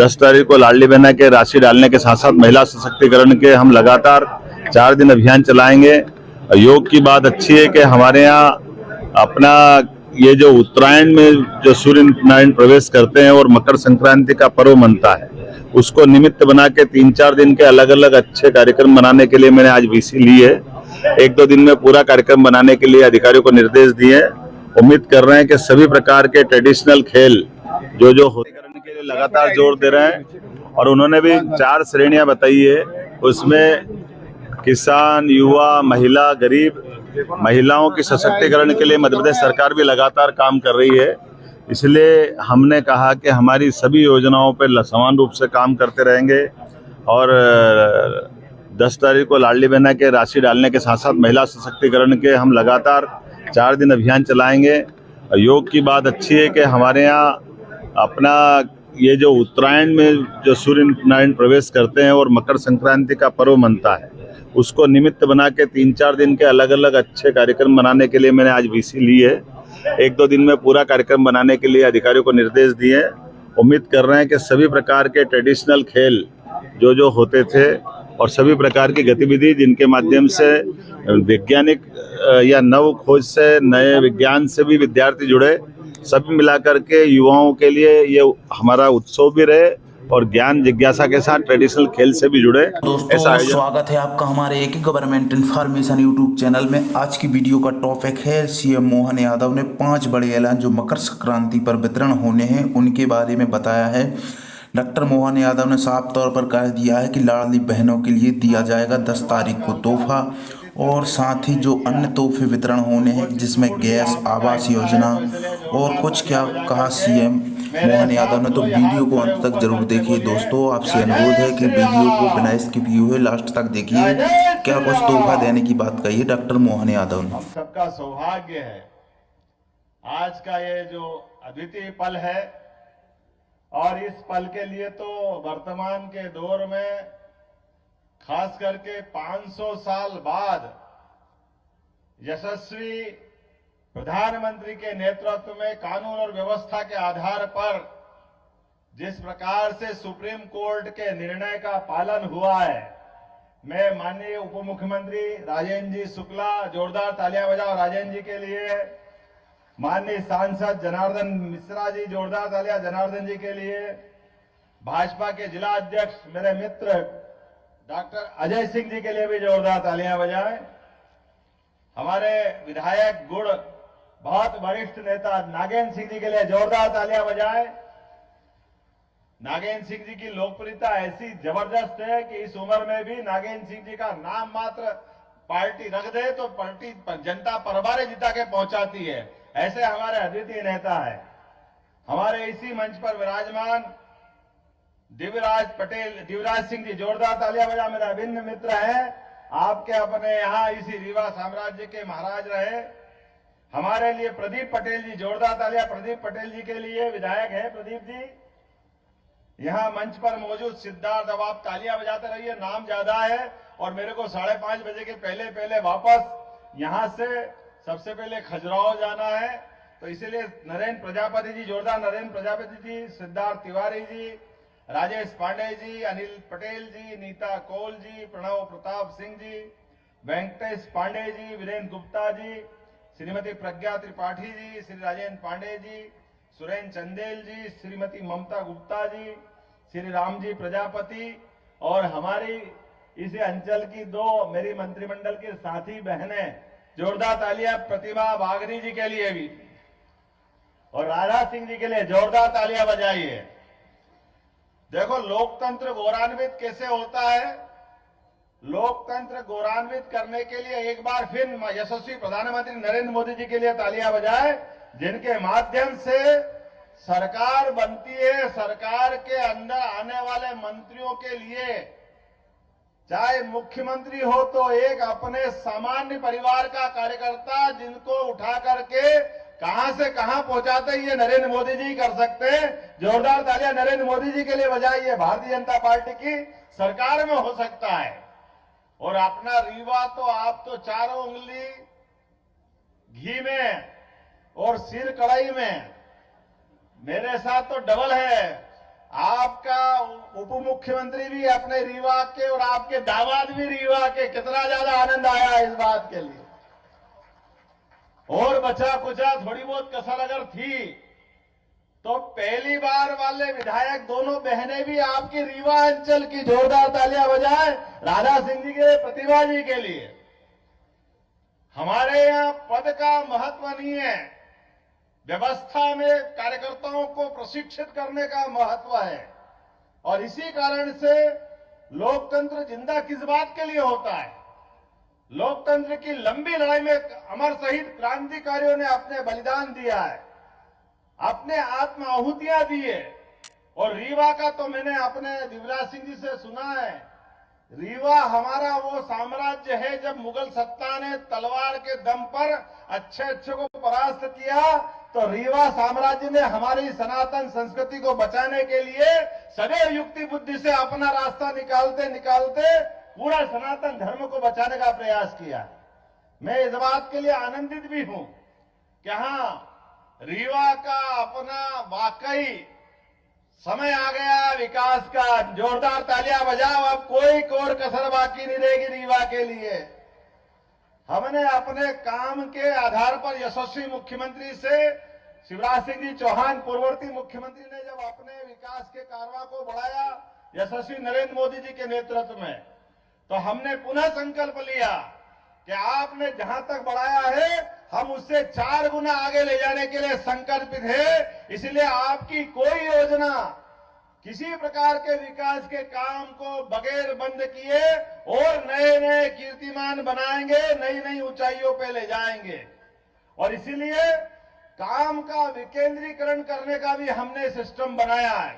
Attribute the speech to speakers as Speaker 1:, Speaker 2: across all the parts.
Speaker 1: 10 तारीख को लाडली बहना के राशि डालने के साथ साथ महिला सशक्तिकरण के हम लगातार 4 दिन अभियान चलाएंगे। योग की बात अच्छी है कि हमारे यहाँ अपना ये जो उत्तरायण में जो सूर्य नारायण प्रवेश करते हैं और मकर संक्रांति का पर्व मनता है, उसको निमित्त बना के 3-4 दिन के अलग अलग अच्छे कार्यक्रम बनाने के लिए मैंने आज वीसी ली है। 1-2 दिन में पूरा कार्यक्रम बनाने के लिए अधिकारियों को निर्देश दिए। उम्मीद कर रहे हैं कि सभी प्रकार के ट्रेडिशनल खेल जो होते करने के लिए लगातार जोर दे रहे हैं। और उन्होंने भी 4 श्रेणियां बताई है, उसमें किसान, युवा, महिला, गरीब, महिलाओं की सशक्तिकरण के लिए मध्य प्रदेश सरकार भी लगातार काम कर रही है। इसलिए हमने कहा कि हमारी सभी योजनाओं पर समान रूप से काम करते रहेंगे और 10 तारीख को लाडली बहना के राशि डालने के साथ साथ महिला सशक्तिकरण के हम लगातार 4 दिन अभियान चलाएंगे। योग की बात अच्छी है कि हमारे यहाँ अपना ये जो उत्तरायण में जो सूर्य नारायण प्रवेश करते हैं और मकर संक्रांति का पर्व मनता है, उसको निमित्त बना के 3-4 दिन के अलग अलग अच्छे कार्यक्रम बनाने के लिए मैंने आज वीसी ली है। 1-2 दिन में पूरा कार्यक्रम बनाने के लिए अधिकारियों को निर्देश दिए। उम्मीद कर रहे हैं कि सभी प्रकार के ट्रेडिशनल खेल जो होते थे और सभी प्रकार की गतिविधि जिनके माध्यम से वैज्ञानिक या नव खोज से नए विज्ञान से भी विद्यार्थी जुड़े, सभी मिलाकर के युवाओं के लिए ये हमारा उत्सव भी रहे और ज्ञान जिज्ञासा के साथ ट्रेडिशनल खेल से भी जुड़े।
Speaker 2: दोस्तों स्वागत है आपका हमारे एक गवर्नमेंट इन्फॉर्मेशन यूट्यूब चैनल में। आज की वीडियो का टॉपिक है सीएम मोहन यादव ने 5 बड़े ऐलान जो मकर संक्रांति पर वितरण होने हैं उनके बारे में बताया है। डॉक्टर मोहन यादव ने साफ तौर पर कह दिया है कि लाडली बहनों के लिए दिया जाएगा 10 तारीख को तोहफा और साथ ही जो अन्य तोहफे वितरण होने हैं जिसमें गैस, आवास योजना और कुछ क्या कहा सीएम मोहन यादव ने। तो वीडियो को अंत तक जरूर देखिए दोस्तों। आपसे अनुरोध है कि वीडियो को बिना स्किप किए हुए लास्ट तक देखिए। क्या कुछ तोहफा देने की बात कही है डॉक्टर मोहन यादव ने।
Speaker 3: सबका सौभाग्य है आज का ये जो अद्वितीय पल है और इस पल के लिए तो वर्तमान के दौर में खास करके 500 साल बाद यशस्वी प्रधानमंत्री के नेतृत्व में कानून और व्यवस्था के आधार पर जिस प्रकार से सुप्रीम कोर्ट के निर्णय का पालन हुआ है, मैं माननीय उप मुख्यमंत्री राजेंद्र जी शुक्ला, जोरदार तालियां बजाओ राजेंद्र जी के लिए। माननीय सांसद जनार्दन मिश्रा जी, जोरदार तालियां जनार्दन जी के लिए। भाजपा के जिला अध्यक्ष मेरे मित्र डॉक्टर अजय सिंह जी के लिए भी जोरदार तालियां बजाएं। हमारे विधायक गुड़ बहुत वरिष्ठ नेता नागेंद्र सिंह जी के लिए जोरदार तालियां बजाएं। नागेंद्र सिंह जी की लोकप्रियता ऐसी जबरदस्त है कि इस उम्र में भी नागेंद्र सिंह जी का नाम मात्र पार्टी रख दे तो पार्टी जनता परवारे जिता के पहुंचाती है, ऐसे हमारे अद्वितीय नेता है। हमारे इसी मंच पर विराजमान दिव्यराज सिंह जी, जोरदार तालियां बजा, मेरा अभिन्न मित्र है, आपके अपने यहाँ इसी रीवा साम्राज्य के महाराज रहे। हमारे लिए प्रदीप पटेल जी, जोरदार तालियां प्रदीप पटेल जी के लिए, विधायक है प्रदीप जी। यहाँ मंच पर मौजूद सिद्धार्थ, अब आप तालियां बजाते रहिए, नाम ज्यादा है और मेरे को 5:30 बजे के पहले वापस यहाँ से सबसे पहले खजुराहो जाना है, तो इसीलिए नरेंद्र प्रजापति जी, जोरदार नरेंद्र प्रजापति जी, सिद्धार्थ तिवारी जी, राजेश पांडे जी, अनिल पटेल जी, नीता कौल जी, प्रणव प्रताप सिंह जी, वेंकटेश पांडे जी, वीरेंद्र गुप्ता जी, श्रीमती प्रज्ञा त्रिपाठी जी, श्री राजेंद्र पांडे जी, सुरेंद्र चंदेल जी, श्रीमती ममता गुप्ता जी, श्री राम जी प्रजापति और हमारी इस अंचल की 2 मेरी मंत्रिमंडल की साथी बहनें, जोरदार तालियां प्रतिभा बागरी जी के लिए भी और राधा सिंह जी के लिए जोरदार तालियां बजाइए। देखो लोकतंत्र गौरवान्वित कैसे होता है। लोकतंत्र गौरवान्वित करने के लिए एक बार फिर यशस्वी प्रधानमंत्री नरेंद्र मोदी जी के लिए तालियां बजाएं, जिनके माध्यम से सरकार बनती है। सरकार के अंदर आने वाले मंत्रियों के लिए चाहे मुख्यमंत्री हो तो एक अपने सामान्य परिवार का कार्यकर्ता जिनको उठा करके कहां से कहां पहुंचाते ये नरेंद्र मोदी जी कर सकते हैं। जोरदार तालियां नरेंद्र मोदी जी के लिए बजाइए। भारतीय जनता पार्टी की सरकार में हो सकता है और अपना रीवा तो आप तो चारों उंगली घी में और सिर कढ़ाई में, मेरे साथ तो डबल है। आपका उप मुख्यमंत्री भी अपने रीवा के और आपके दामाद भी रीवा के, कितना ज्यादा आनंद आया इस बात के लिए। और बचा कुचा थोड़ी बहुत कसर अगर थी तो पहली बार वाले विधायक दोनों बहनें भी आपकी रीवा अंचल की, जोरदार तालियां बजाएं राधा सिंह जी के, प्रतिभा जी के लिए। हमारे यहां पद का महत्व नहीं है, व्यवस्था में कार्यकर्ताओं को प्रशिक्षित करने का महत्व है। और इसी कारण से लोकतंत्र जिंदा किस बात के लिए होता है? लोकतंत्र की लंबी लड़ाई में अमर शहीद क्रांतिकारियों ने अपने बलिदान दिया है, अपने आत्म आहुतियां दी है। और रीवा का तो मैंने अपने दिवराज सिंह जी से सुना है, रीवा हमारा वो साम्राज्य है जब मुगल सत्ता ने तलवार के दम पर अच्छे अच्छे को परास्त किया, तो रीवा साम्राज्य ने हमारी सनातन संस्कृति को बचाने के लिए सदैव युक्ति बुद्धि से अपना रास्ता निकालते निकालते पूरा सनातन धर्म को बचाने का प्रयास किया। मैं इस बात के लिए आनंदित भी हूं कि हाँ, रीवा का अपना वाकई समय आ गया विकास का। जोरदार तालियां बजाओ, अब कोई कोर कसर बाकी नहीं रहेगी रीवा के लिए। हमने अपने काम के आधार पर यशस्वी मुख्यमंत्री से शिवराज सिंह जी चौहान पूर्ववर्ती मुख्यमंत्री ने जब अपने विकास के कारवां को बढ़ाया यशस्वी नरेंद्र मोदी जी के नेतृत्व में, तो हमने पुनः संकल्प लिया कि आपने जहां तक बढ़ाया है हम उससे 4 गुना आगे ले जाने के लिए संकल्पित है। इसलिए आपकी कोई योजना, किसी प्रकार के विकास के काम को बगैर बंद किए और नए नए कीर्तिमान बनाएंगे, नई नई ऊंचाइयों पे ले जाएंगे। और इसीलिए काम का विकेंद्रीकरण करने का भी हमने सिस्टम बनाया है।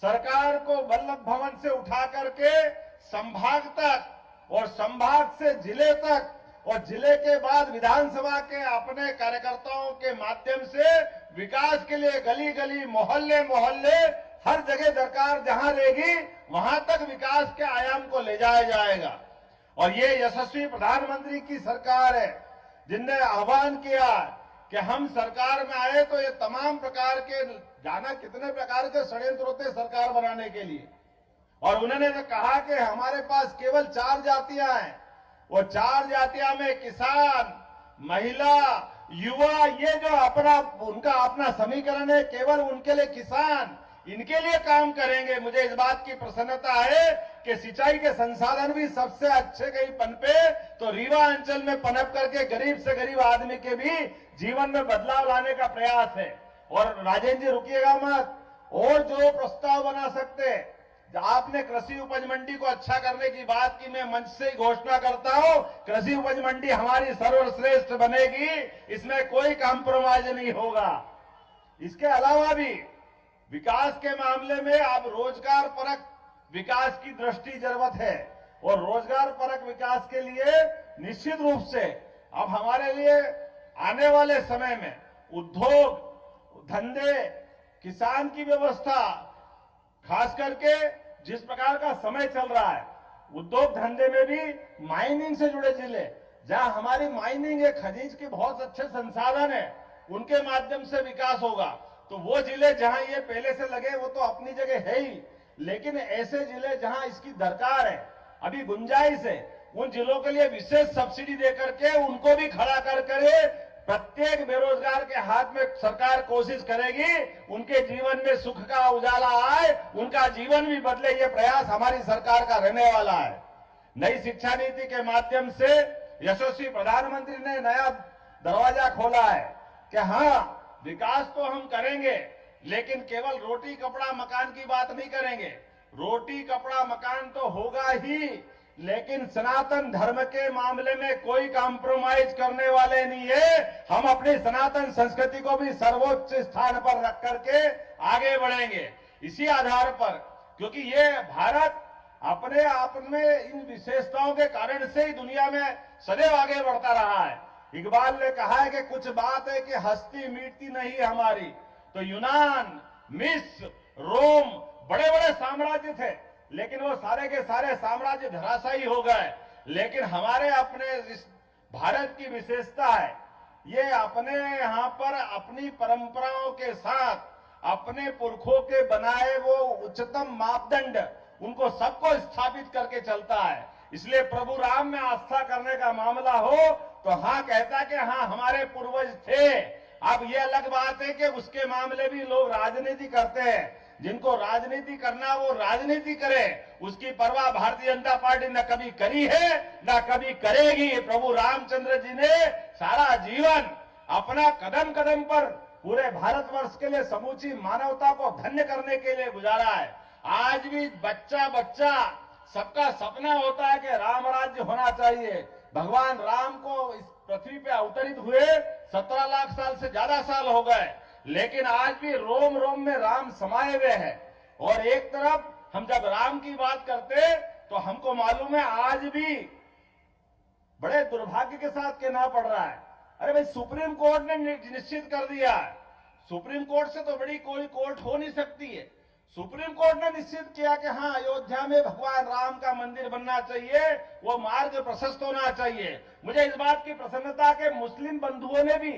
Speaker 3: सरकार को वल्लभ भवन से उठा करके संभाग तक और संभाग से जिले तक और जिले के बाद विधानसभा के अपने कार्यकर्ताओं के माध्यम से विकास के लिए गली गली, मोहल्ले मोहल्ले, हर जगह दरकार जहां रहेगी वहां तक विकास के आयाम को ले जाया जाएगा। और ये यशस्वी प्रधानमंत्री की सरकार है जिनने आह्वान किया कि हम सरकार में आए तो ये तमाम प्रकार के, जाना कितने प्रकार के षड्यंत्र होते सरकार बनाने के लिए। और उन्होंने तो कहा कि हमारे पास केवल 4 जातियां हैं, वो 4 जातियां में किसान, महिला, युवा, ये जो उनका अपना समीकरण है, केवल उनके लिए किसान, इनके लिए काम करेंगे। मुझे इस बात की प्रसन्नता है कि सिंचाई के संसाधन भी सबसे अच्छे कहीं पनपे तो रीवा अंचल में पनप करके गरीब से गरीब आदमी के भी जीवन में बदलाव लाने का प्रयास है। और राजेंद्र जी रुकिएगा मत, और जो प्रस्ताव बना सकते, आपने कृषि उपज मंडी को अच्छा करने की बात की, मैं मंच से ही घोषणा करता हूं, कृषि उपज मंडी हमारी सर्वश्रेष्ठ बनेगी, इसमें कोई कॉम्प्रोमाइज नहीं होगा। इसके अलावा भी विकास के मामले में अब रोजगार परक विकास की दृष्टि जरूरत है। और रोजगार परक विकास के लिए निश्चित रूप से अब हमारे लिए आने वाले समय में उद्योग धंधे, किसान की व्यवस्था, खास करके जिस प्रकार का समय चल रहा है, उद्योग धंधे में भी माइनिंग से जुड़े जिले जहां हमारी माइनिंग है, खनिज के बहुत अच्छे संसाधन है, उनके माध्यम से विकास होगा। तो वो जिले जहां ये पहले से लगे वो तो अपनी जगह है ही, लेकिन ऐसे जिले जहां इसकी दरकार है, अभी गुंजाइश है, उन जिलों के लिए विशेष सब्सिडी देकर के उनको भी खड़ा कर करे प्रत्येक बेरोजगार के हाथ में सरकार कोशिश करेगी उनके जीवन में सुख का उजाला आए, उनका जीवन भी बदले। ये प्रयास हमारी सरकार का रहने वाला है। नई शिक्षा नीति के माध्यम से यशस्वी प्रधानमंत्री ने नया दरवाजा खोला है कि हाँ, विकास तो हम करेंगे, लेकिन केवल रोटी कपड़ा मकान की बात नहीं करेंगे। रोटी कपड़ा मकान तो होगा ही, लेकिन सनातन धर्म के मामले में कोई कॉम्प्रोमाइज करने वाले नहीं है। हम अपनी सनातन संस्कृति को भी सर्वोच्च स्थान पर रख करके आगे बढ़ेंगे इसी आधार पर, क्योंकि ये भारत अपने आप में इन विशेषताओं के कारण से ही दुनिया में सदैव आगे बढ़ता रहा है। इकबाल ने कहा है कि कुछ बात है कि हस्ती मिटती नहीं है हमारी। तो यूनान, मिस्र, रोम बड़े बड़े साम्राज्य थे, लेकिन वो सारे के सारे साम्राज्य धराशायी हो गए। लेकिन हमारे अपने इस भारत की विशेषता है, ये अपने यहाँ पर अपनी परंपराओं के साथ अपने पुरखों के बनाए वो उच्चतम मापदंड उनको सबको स्थापित करके चलता है। इसलिए प्रभु राम में आस्था करने का मामला हो तो हाँ कहता कि हाँ हमारे पूर्वज थे। अब ये अलग बात है कि उसके मामले भी लोग राजनीति करते हैं। जिनको राजनीति करना वो राजनीति करे, उसकी परवाह भारतीय जनता पार्टी न कभी करी है न कभी करेगी। प्रभु रामचंद्र जी ने सारा जीवन अपना कदम कदम पर पूरे भारतवर्ष के लिए समूची मानवता को धन्य करने के लिए गुजारा है। आज भी बच्चा बच्चा सबका सपना होता है कि राम राज्य होना चाहिए। भगवान राम को इस पृथ्वी पे अवतरित हुए 17 लाख साल से ज्यादा साल हो गए, लेकिन आज भी रोम रोम में राम समाये हुए हैं। और एक तरफ हम जब राम की बात करते तो हमको मालूम है आज भी बड़े दुर्भाग्य के साथ कहना पड़ रहा है। अरे भाई सुप्रीम कोर्ट ने निश्चित कर दिया है, सुप्रीम कोर्ट से तो बड़ी कोई कोर्ट हो नहीं सकती है। सुप्रीम कोर्ट ने निश्चित किया कि हाँ अयोध्या में भगवान राम का मंदिर बनना चाहिए, वो मार्ग प्रशस्त होना चाहिए। मुझे इस बात की प्रसन्नता के मुस्लिम बंधुओं ने भी,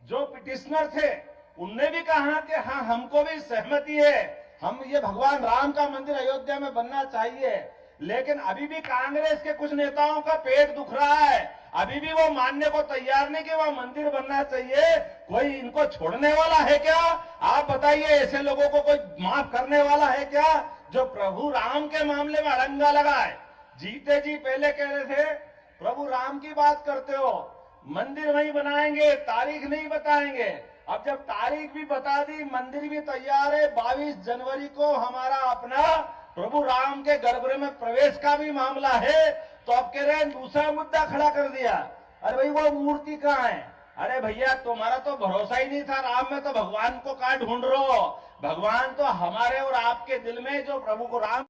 Speaker 3: जो पिटिशनर थे, उनने भी कहा कि हाँ हमको भी सहमति है, हम ये भगवान राम का मंदिर अयोध्या में बनना चाहिए। लेकिन अभी भी कांग्रेस के कुछ नेताओं का पेट दुख रहा है, अभी भी वो मानने को तैयार नहीं कि वह मंदिर बनना चाहिए। कोई इनको छोड़ने वाला है क्या? आप बताइए, ऐसे लोगों को कोई माफ करने वाला है क्या जो प्रभु राम के मामले में अड़ंगा लगाए? जीते जी पहले कह रहे थे प्रभु राम की बात करते हो, मंदिर नहीं बनाएंगे, तारीख नहीं बताएंगे। अब जब तारीख भी बता दी, मंदिर भी तैयार है, 22 जनवरी को हमारा अपना प्रभु राम के गर्भगृह में प्रवेश का भी मामला है, तो अब कह रहे हैं दूसरा मुद्दा खड़ा कर दिया। अरे भाई वो मूर्ति कहाँ है? अरे भैया तुम्हारा तो भरोसा ही नहीं था राम में, तो भगवान को कहाँ ढूंढ रहे हो? भगवान तो हमारे और आपके दिल में, जो प्रभु को राम